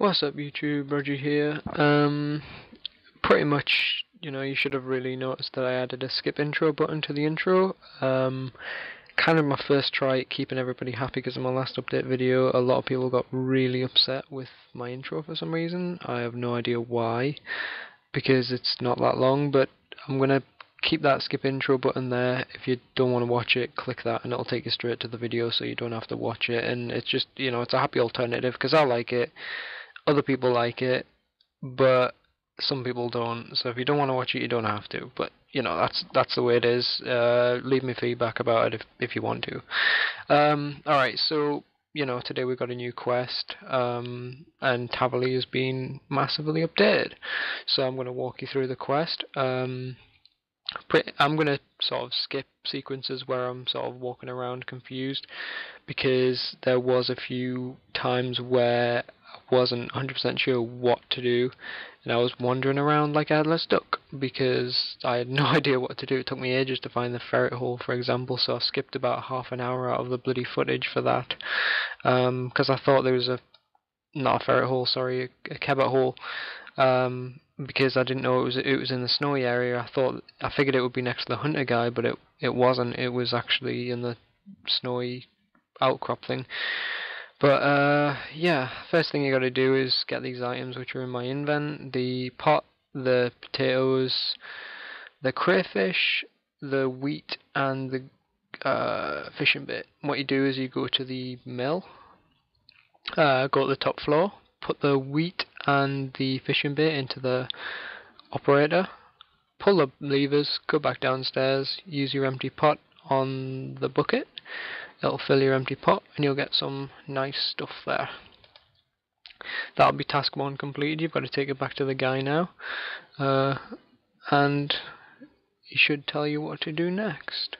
What's up YouTube, Roger here. Pretty much, you should have really noticed that I added a skip intro button to the intro. Kind of my first try at keeping everybody happy because in my last update video, a lot of people got really upset with my intro for some reason. I have no idea why, because it's not that long, but I'm gonna keep that skip intro button there. If you don't want to watch it, click that and it'll take you straight to the video so you don't have to watch it. And it's just, it's a happy alternative because I like it. Other people like it, but some people don't. So if you don't want to watch it, you don't have to. But that's the way it is. Leave me feedback about it if you want to. All right. So today we've got a new quest, and Tavali has been massively updated. So I'm going to walk you through the quest. I'm going to sort of skip sequences where I'm sort of walking around confused, because there was a few times where I wasn't 100% sure what to do, and I was wandering around like a headless duck because I had no idea what to do. It took me ages to find the ferret hole, for example, so I skipped about half an hour out of the bloody footage for that, because I thought there was not a ferret hole, sorry, a kebbit hole, because I didn't know it was in the snowy area. I figured it would be next to the hunter guy, but it wasn't. It was actually in the snowy outcrop thing. But yeah, first thing you got to do is get these items which are in my invent: the pot, the potatoes, the crayfish, the wheat, and the fishing bit. What you do is you go to the mill, go to the top floor, put the wheat and the fishing bit into the operator, pull the levers, go back downstairs, use your empty pot on the bucket. It'll fill your empty pot and you'll get some nice stuff there. That'll be task 1 completed. You've got to take it back to the guy now, and he should tell you what to do next.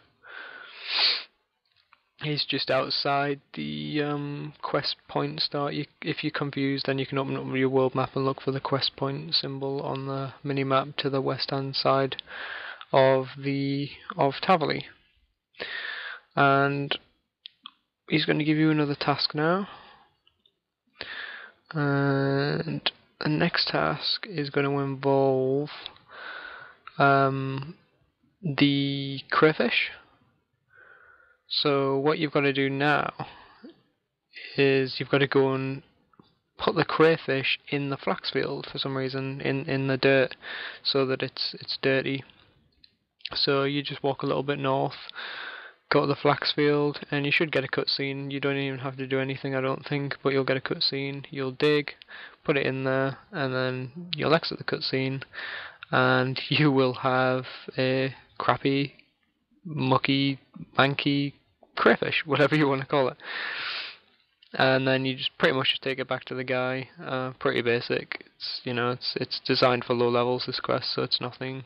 He's just outside the quest point start. If you're confused, then you can open up your world map and look for the quest point symbol on the mini map to the west hand side of Tavali. And he's going to give you another task now. And the next task is going to involve the crayfish. So what you've got to do now is you've got to go and put the crayfish in the flax field for some reason, in the dirt, so that it's dirty. So you just walk a little bit north, go to the flax field, and you should get a cutscene. You don't even have to do anything, I don't think, but you'll get a cutscene. You'll dig, put it in there, and then you'll exit the cutscene, and you will have a crappy, mucky, manky crayfish, whatever you want to call it. And then you just pretty much just take it back to the guy. Pretty basic. It's designed for low levels, this quest, so it's nothing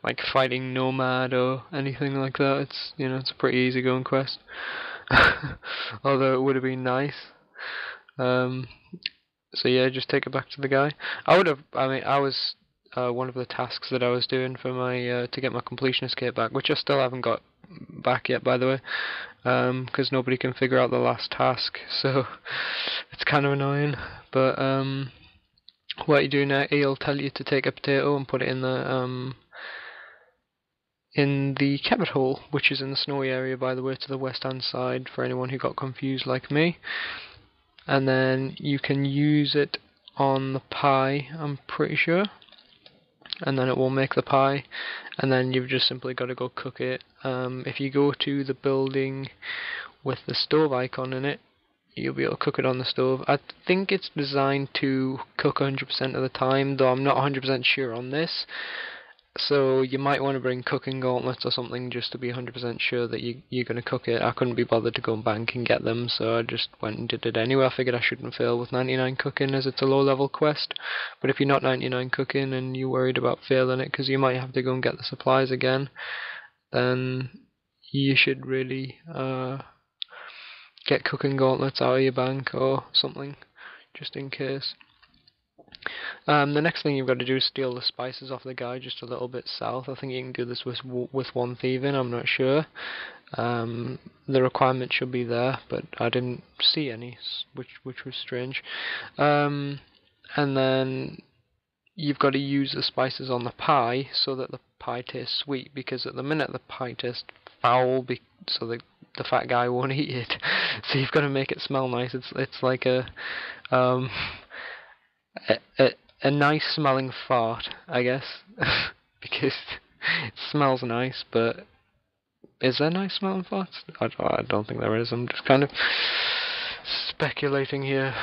like fighting Nomad or anything like that. It's a pretty easy going quest. Although it would have been nice. So yeah, just take it back to the guy. I was one of the tasks that I was doing for my to get my completionist kit back, which I still haven't got back yet, by the way, because nobody can figure out the last task, so it's kind of annoying. But what you do now, he'll tell you to take a potato and put it in the kebbit hole, which is in the snowy area, by the way, to the west hand side, for anyone who got confused like me. And then you can use it on the pie, I'm pretty sure, and then it will make the pie, and then you've just simply got to go cook it. If you go to the building with the stove icon in it, you'll be able to cook it on the stove. I think it's designed to cook 100% of the time, though I'm not 100% sure on this. So you might want to bring cooking gauntlets or something just to be 100% sure that you're going to cook it. I couldn't be bothered to go and bank and get them, so I just went and did it anyway. I figured I shouldn't fail with 99 cooking as it's a low level quest. But if you're not 99 cooking and you're worried about failing it because you might have to go and get the supplies again, then you should really get cooking gauntlets out of your bank or something, just in case. The next thing you've got to do is steal the spices off the guy just a little bit south. I think you can do this with one thieving, I'm not sure. The requirement should be there, but I didn't see any, which was strange. and then you've got to use the spices on the pie so that the pie tastes sweet, because at the minute the pie tastes foul, so the fat guy won't eat it. So you've got to make it smell nice. It's like um a nice smelling fart, I guess, because it smells nice. But is there nice smelling farts? I don't think there is. I'm just kind of speculating here.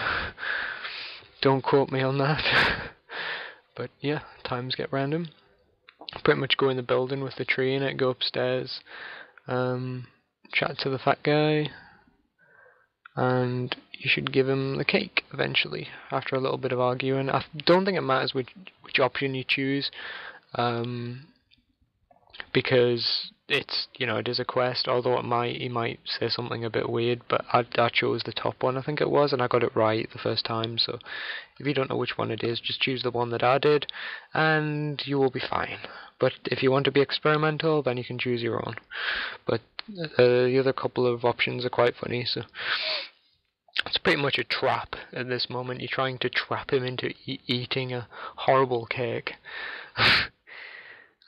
Don't quote me on that. But yeah, times get random. Pretty much go in the building with the tree in it, go upstairs, chat to the fat guy, and you should give him the cake eventually, after a little bit of arguing. I don't think it matters which option you choose, because it's, it is a quest, although he might say something a bit weird, but I chose the top one, I think it was, and I got it right the first time. So if you don't know which one it is, just choose the one that I did and you will be fine. But if you want to be experimental, then you can choose your own. But the other couple of options are quite funny, so it's pretty much a trap at this moment. You're trying to trap him into eating a horrible cake.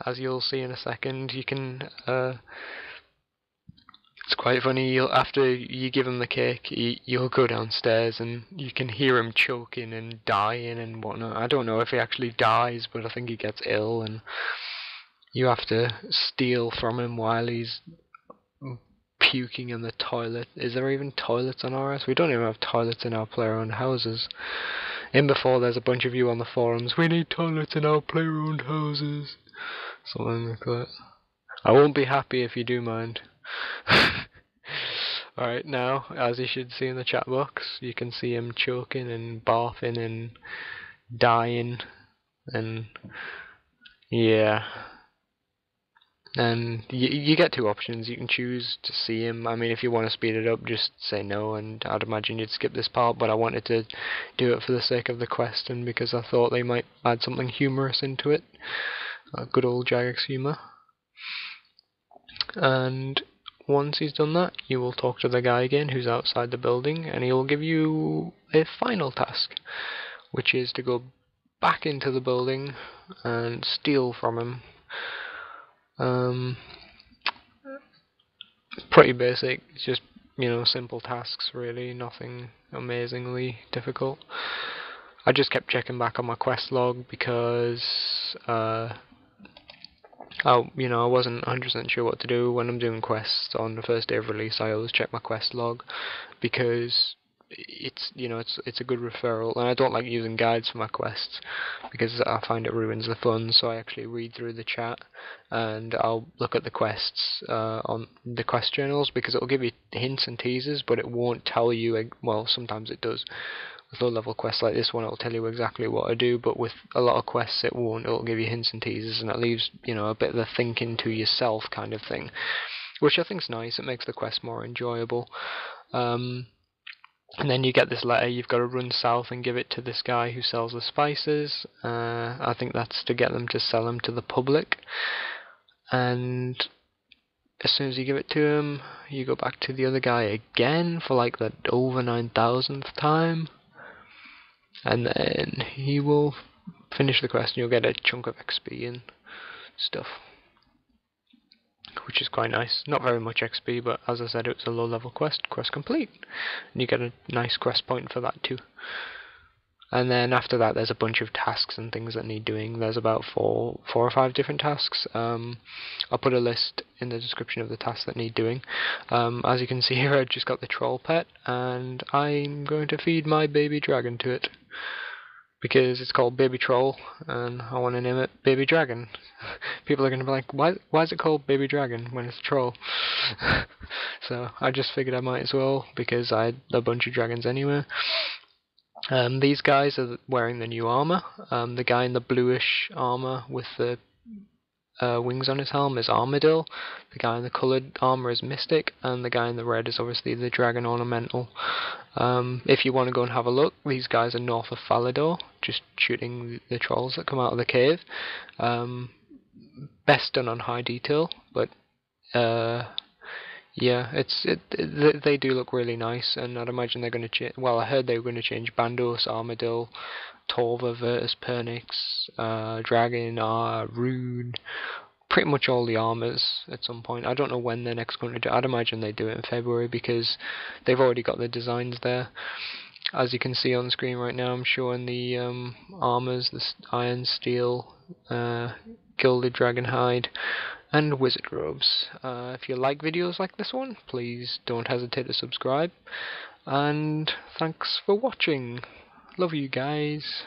As you'll see in a second, you can. It's quite funny. After you give him the cake, you'll go downstairs and you can hear him choking and dying and whatnot. I don't know if he actually dies, but I think he gets ill, and you have to steal from him while he's puking in the toilet. Is there even toilets on RS? We don't even have toilets in our player-owned houses. In before, there's a bunch of you on the forums. We need toilets in our player-owned houses. Something like that. I won't be happy if you do mind. Alright, now, as you should see in the chat box, you can see him choking and barfing and dying, and yeah. And you get two options. You can choose to see him. I mean, if you want to speed it up, just say no, and I'd imagine you'd skip this part, but I wanted to do it for the sake of the quest, and because I thought they might add something humorous into it. Good old Jagex humour. And once he's done that, you will talk to the guy again who's outside the building, and he'll give you a final task, which is to go back into the building and steal from him. Pretty basic. It's just, simple tasks really, nothing amazingly difficult. I just kept checking back on my quest log because I wasn't 100% sure what to do when I'm doing quests on the first day of release. I always check my quest log because it's a good referral, and I don't like using guides for my quests because I find it ruins the fun. So I actually read through the chat and I'll look at the quests on the quest journals, because it'll give you hints and teasers, but it won't tell you. Well, sometimes it does. With low level quests like this one, it'll tell you exactly what I do, but with a lot of quests it won't. It'll give you hints and teasers, and it leaves a bit of the thinking to yourself kind of thing, which I think's nice. It makes the quest more enjoyable. And then you get this letter. You've got to run south and give it to this guy who sells the spices. I think that's to get them to sell them to the public. And as soon as you give it to him, you go back to the other guy again for like the over 9,000th time. And then he will finish the quest and you'll get a chunk of XP and stuff, which is quite nice. Not very much XP, but as I said, it was a low level quest complete, and you get a nice quest point for that too. And then after that there's a bunch of tasks and things that need doing. There's about four or five different tasks. I'll put a list in the description of the tasks that need doing. As you can see here, I just got the troll pet, and I'm going to feed my baby dragon to it, because it's called Baby Troll, and I want to name it Baby Dragon. People are going to be like, why is it called Baby Dragon when it's a troll? So I just figured I might as well, because I had a bunch of dragons anyway. These guys are wearing the new armour. The guy in the bluish armour with the wings on his helm is Armadyl. The guy in the coloured armour is Mystic, and the guy in the red is obviously the Dragon Ornamental. If you want to go and have a look, these guys are north of Falador, just shooting the trolls that come out of the cave. Best done on high detail, but yeah, they do look really nice, and I'd imagine they're going to change. Well, I heard they were going to change Bandos, Armadyl, Torva, Virtus, Pernix, Dragon, Rune, pretty much all the armours at some point. I don't know when they're next going to do. I'd imagine they do it in February because they've already got the designs there. As you can see on screen right now, I'm showing the armours, the iron, steel, gilded dragon hide, and wizard robes. If you like videos like this one, please don't hesitate to subscribe. And thanks for watching. Love you guys.